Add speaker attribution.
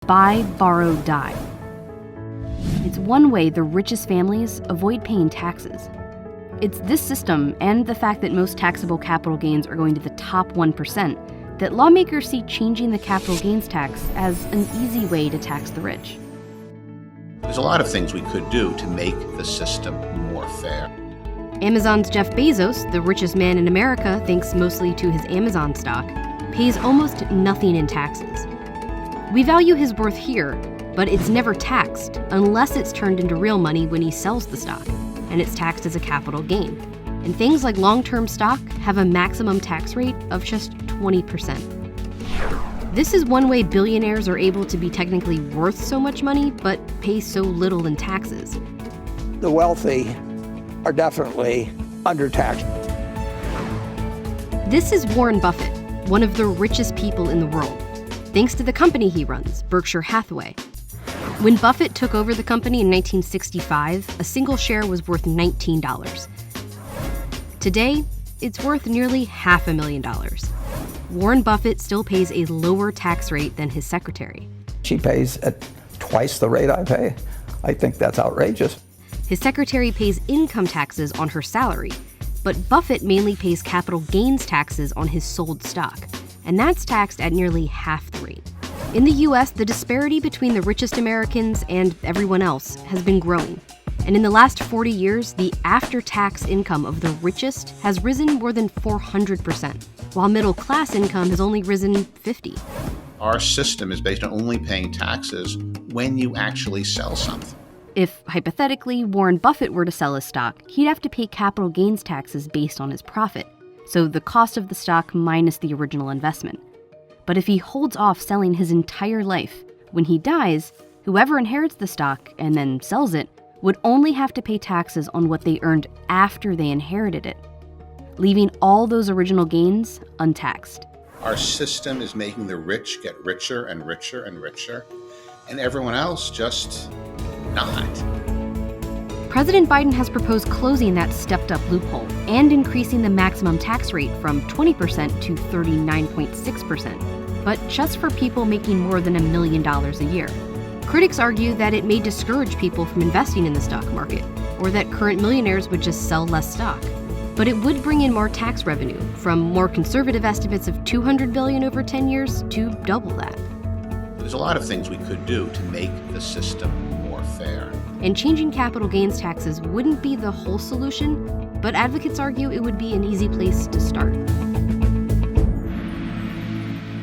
Speaker 1: buy, borrow, die. It's one way the richest families avoid paying taxes. It's this system and the fact that most taxable capital gains are going to the top 1% that lawmakers see changing the capital gains tax as an easy way to tax the rich.
Speaker 2: There's a lot of things we could do to make the system more fair.
Speaker 1: Amazon's Jeff Bezos, the richest man in America thanks mostly to his Amazon stock, pays almost nothing in taxes. We value his worth here, but it's never taxed unless it's turned into real money when he sells the stock, and it's taxed as a capital gain. And things like long-term stock have a maximum tax rate of just 20%. This is one way billionaires are able to be technically worth so much money, but pay so little in taxes.
Speaker 3: The wealthy are definitely undertaxed.
Speaker 1: This is Warren Buffett, one of the richest people in the world, thanks to the company he runs, Berkshire Hathaway. When Buffett took over the company in 1965, a single share was worth $19. Today, it's worth nearly $500,000. Warren Buffett still pays a lower tax rate than his secretary.
Speaker 3: She pays at twice the rate I pay. I think that's outrageous.
Speaker 1: His secretary pays income taxes on her salary, but Buffett mainly pays capital gains taxes on his sold stock, and that's taxed at nearly half the rate. In the US, the disparity between the richest Americans and everyone else has been growing. And in the last 40 years, the after-tax income of the richest has risen more than 400%, while middle-class income has only risen 50%.
Speaker 2: Our system is based on only paying taxes when you actually sell something.
Speaker 1: If, hypothetically, Warren Buffett were to sell his stock, he'd have to pay capital gains taxes based on his profit, so the cost of the stock minus the original investment. But if he holds off selling his entire life, when he dies, whoever inherits the stock and then sells it would only have to pay taxes on what they earned after they inherited it, leaving all those original gains untaxed.
Speaker 2: Our system is making the rich get richer and richer and richer, and everyone else just not.
Speaker 1: President Biden has proposed closing that stepped-up loophole and increasing the maximum tax rate from 20% to 39.6%, but just for people making more than $1 million a year. Critics argue that it may discourage people from investing in the stock market, or that current millionaires would just sell less stock. But it would bring in more tax revenue, from more conservative estimates of $200 billion over 10 years to double that.
Speaker 2: There's a lot of things we could do to make the system more fair.
Speaker 1: And changing capital gains taxes wouldn't be the whole solution, but advocates argue it would be an easy place to start.